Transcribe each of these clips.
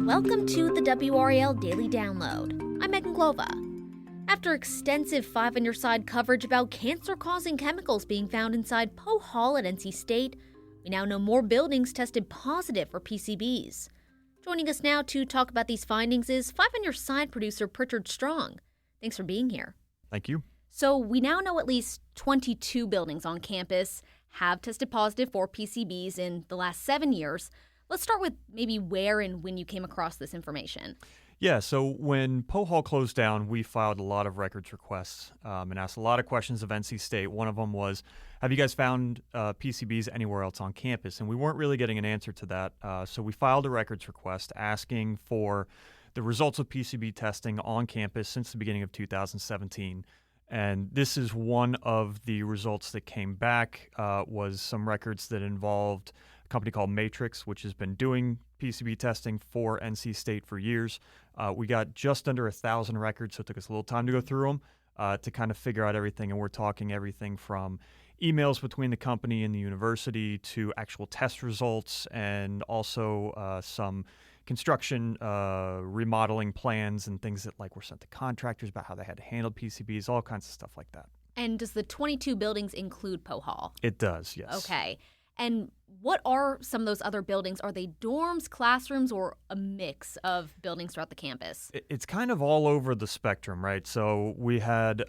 Welcome to the WRAL Daily Download. I'm Megan Glova. After extensive Five on Your Side coverage about cancer-causing chemicals being found inside Poe Hall at NC State, we now know more buildings tested positive for PCBs. Joining us now to talk about these findings is Five on Your Side producer Pritchard. Thanks for being here. Thank you. So we now know at least 22 buildings on campus have tested positive for PCBs in the last 7 years. Let's start with maybe where and when you came across this information. Yeah, so when Poe Hall closed down, we filed a lot of records requests and asked a lot of questions of NC State. One of them was, have you guys found PCBs anywhere else on campus? And we weren't really getting an answer to that. So we filed a records request asking for the results of PCB testing on campus since the beginning of 2017. And this is one of the results that came back, was some records that involved a company called Matrix, which has been doing PCB testing for NC State for years. We got just under 1,000 records, so it took us a little time to go through them to kind of figure out everything. And we're talking everything from emails between the company and the university to actual test results, and also some construction remodeling plans and things that were sent to contractors about how they had to handle PCBs, all kinds of stuff like that. And does the 22 buildings include Poe Hall? It does, yes. Okay. And what are some of those other buildings? Are they dorms, classrooms, or a mix of buildings throughout the campus? It's kind of all over the spectrum, right? So we had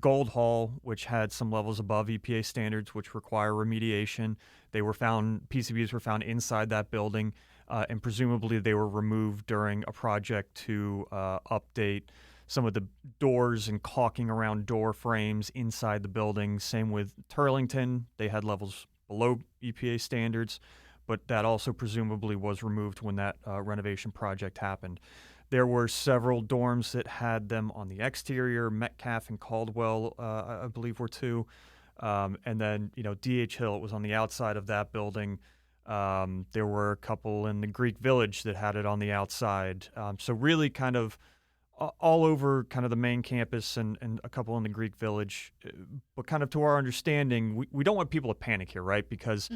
Gold Hall, which had some levels above EPA standards, which require remediation. PCBs were found inside that building, and presumably they were removed during a project to update some of the doors and caulking around door frames inside the building. Same with Turlington. They had levels below EPA standards, but that also presumably was removed when that renovation project happened. There were several dorms that had them on the exterior. Metcalf and Caldwell, I believe, were two. And then, D.H. Hill, it was on the outside of that building. There were a couple in the Greek Village that had it on the outside. So really kind of all over kind of the main campus and a couple in the Greek Village. But kind of to our understanding, we don't want people to panic here, right? Because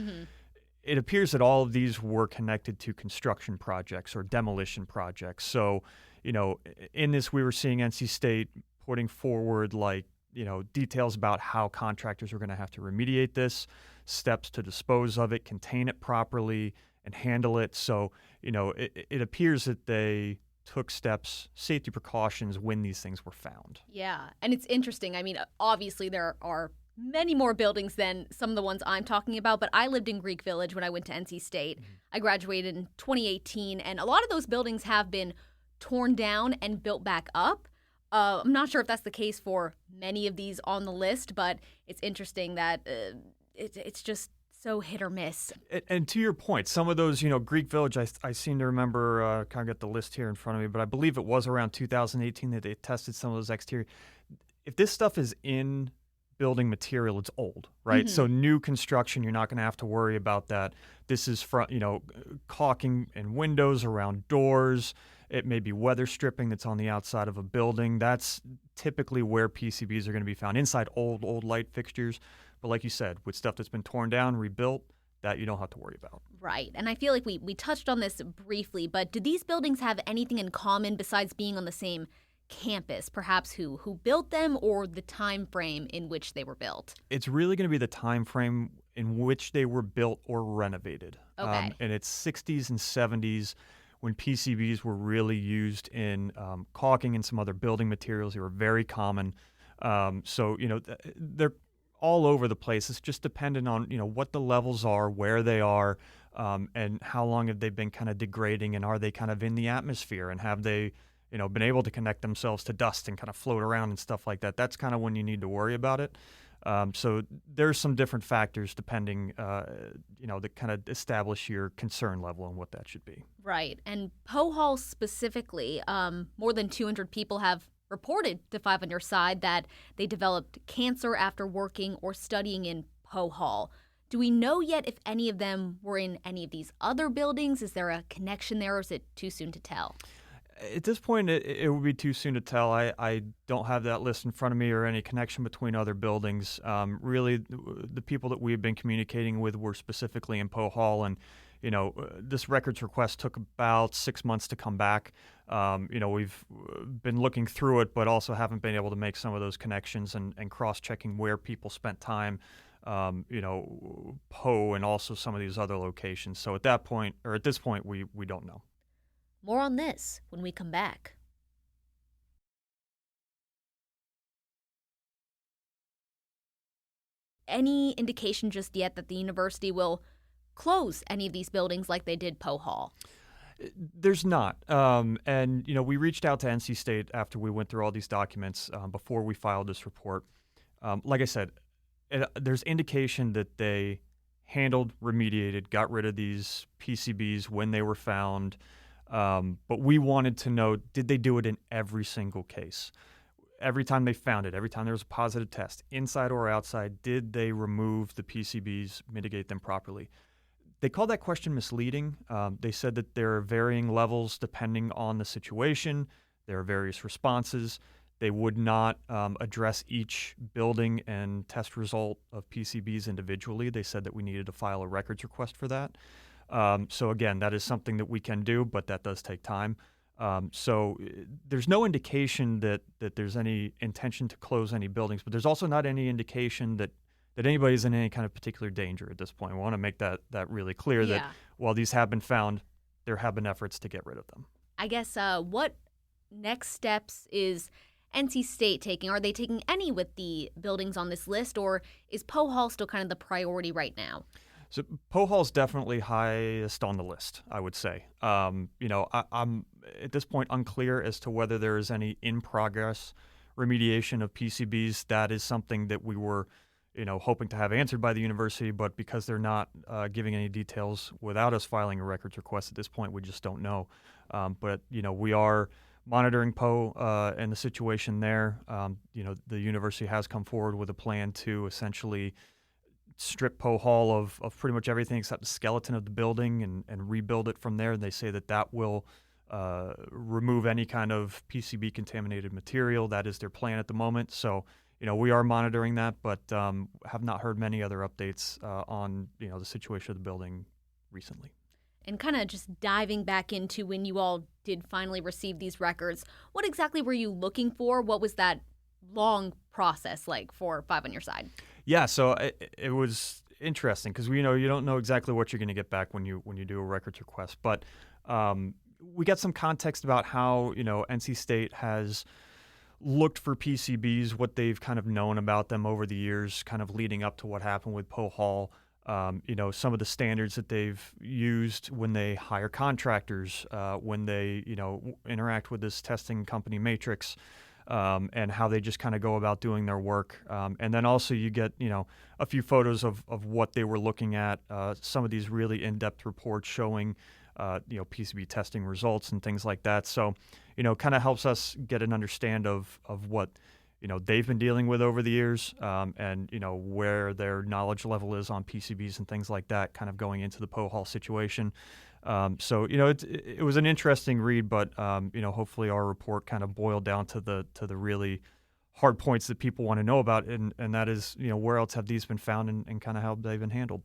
it appears that all of these were connected to construction projects or demolition projects. So, in this, we were seeing NC State putting forward details about how contractors are going to have to remediate this, steps to dispose of it, contain it properly, and handle it. So, it appears that they took steps, safety precautions when these things were found. Yeah, and it's interesting. I mean, obviously there are many more buildings than some of the ones I'm talking about, but I lived in Greek Village when I went to NC State. I graduated in 2018, and a lot of those buildings have been torn down and built back up. I'm not sure if that's the case for many of these on the list, but it's interesting that it's just so hit or miss. And to your point, some of those, Greek Village, I seem to remember, kind of got the list here in front of me, but I believe it was around 2018 that they tested some of those exterior. If this stuff is in building material, it's old, right? So new construction, you're not going to have to worry about that. This is caulking in windows, around doors. It may be weather stripping that's on the outside of a building. That's typically where PCBs are going to be found, inside old light fixtures. But like you said, with stuff that's been torn down, rebuilt, that you don't have to worry about. Right. And I feel like we touched on this briefly, but do these buildings have anything in common besides being on the same campus? Perhaps who built them or the time frame in which they were built? It's really going to be the time frame in which they were built or renovated. Okay. And it's 60s and 70s when PCBs were really used in caulking and some other building materials. They were very common. So, they're all over the place. It's just dependent on, what the levels are, where they are, and how long have they been kind of degrading, and are they kind of in the atmosphere, and have they, been able to connect themselves to dust and kind of float around and stuff like that. That's kind of when you need to worry about it. So there's some different factors depending, that kind of establish your concern level and what that should be. Right. And Poe Hall specifically, more than 200 people have reported to Five on Your Side that they developed cancer after working or studying in Poe Hall. Do we know yet if any of them were in any of these other buildings? Is there a connection there, or is it too soon to tell? At this point, it would be too soon to tell. I don't have that list in front of me or any connection between other buildings. Really, the people that we've been communicating with were specifically in Poe Hall, and This records request took about 6 months to come back. We've been looking through it, but also haven't been able to make some of those connections and cross-checking where people spent time, Poe and also some of these other locations. So at this point, we don't know. More on this when we come back. Any indication just yet that the university will close any of these buildings like they did Poe Hall? There's not. We reached out to NC State after we went through all these documents before we filed this report. Like I said, there's indication that they handled, remediated, got rid of these PCBs when they were found. But we wanted to know, did they do it in every single case? Every time they found it, every time there was a positive test, inside or outside, did they remove the PCBs, mitigate them properly? They called that question misleading. They said that there are varying levels depending on the situation. There are various responses. They would not address each building and test result of PCBs individually. They said that we needed to file a records request for that. So again, that is something that we can do, but that does take time. So there's no indication that there's any intention to close any buildings, but there's also not any indication that anybody's in any kind of particular danger at this point. We want to make that really clear that while these have been found, there have been efforts to get rid of them. I guess what next steps is NC State taking? Are they taking any with the buildings on this list, or is Poe Hall still kind of the priority right now? So Poe Hall's definitely highest on the list, I would say. I'm at this point unclear as to whether there is any in-progress remediation of PCBs. That is something that we were, hoping to have answered by the university, but because they're not giving any details without us filing a records request at this point, we just don't know. But we are monitoring Poe and the situation there. The university has come forward with a plan to essentially strip Poe Hall of pretty much everything except the skeleton of the building and rebuild it from there. And they say that will remove any kind of PCB contaminated material. That is their plan at the moment. So, we are monitoring that, but have not heard many other updates on, the situation of the building recently. And kind of just diving back into when you all did finally receive these records, what exactly were you looking for? What was that long process like for Five on Your Side? Yeah, so it was interesting because you don't know exactly what you're going to get back when you do a records request. But we got some context about how NC State has looked for PCBs, what they've kind of known about them over the years, kind of leading up to what happened with Poe Hall. Some of the standards that they've used when they hire contractors, when they interact with this testing company Matrix. And how they just kind of go about doing their work. And then also you get, a few photos of what they were looking at, some of these really in-depth reports showing, PCB testing results and things like that. So, kind of helps us get an understand of what, they've been dealing with over the years and, where their knowledge level is on PCBs and things like that, kind of going into the Poe Hall situation. So it was an interesting read, but hopefully our report kind of boiled down to the really hard points that people want to know about, and that is where else have these been found and kind of how they've been handled.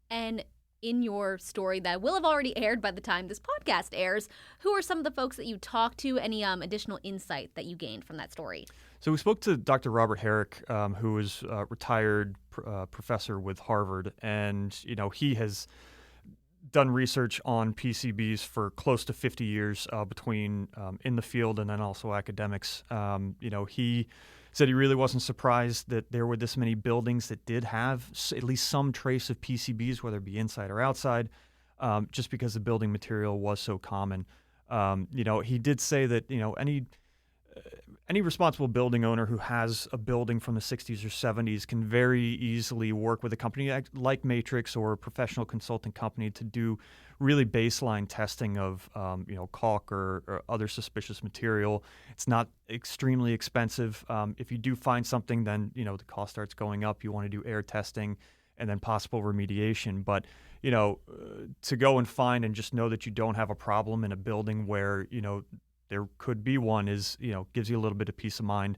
And in your story that will have already aired by the time this podcast airs, who are some of the folks that you talked to? Any additional insight that you gained from that story? So we spoke to Dr. Robert Herrick, who is a retired professor with Harvard, and he has done research on PCBs for close to 50 years between in the field and then also academics. He said he really wasn't surprised that there were this many buildings that did have at least some trace of PCBs, whether it be inside or outside, just because the building material was so common. He did say that any responsible building owner who has a building from the 60s or 70s can very easily work with a company like Matrix or a professional consulting company to do really baseline testing of caulk or other suspicious material. It's not extremely expensive. If you do find something, then the cost starts going up. You want to do air testing and then possible remediation. But to go and find and just know that you don't have a problem in a building where there could be one is, gives you a little bit of peace of mind,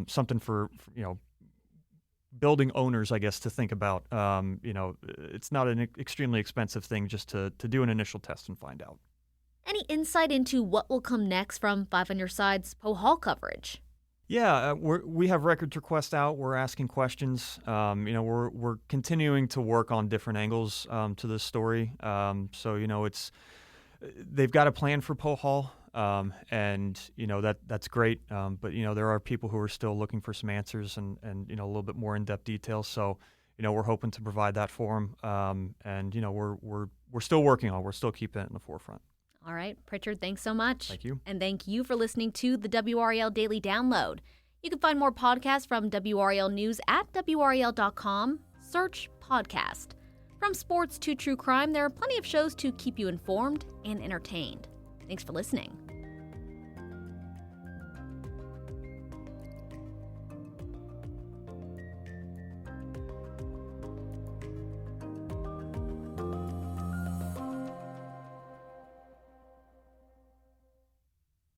something for building owners, I guess, to think about. It's not an extremely expensive thing just to do an initial test and find out. Any insight into what will come next from 5 on Your Side's Poe Hall coverage? Yeah, we have records requests out. We're asking questions. We're continuing to work on different angles to this story. They've got a plan for Poe Hall, and that's great. But there are people who are still looking for some answers and a little bit more in-depth details. So we're hoping to provide that for them. We're still working on it. We're still keeping it in the forefront. All right, Pritchard, thanks so much. Thank you. And thank you for listening to the WRAL Daily Download. You can find more podcasts from WRAL News at WRAL.com. Search podcast. From sports to true crime, there are plenty of shows to keep you informed and entertained. Thanks for listening.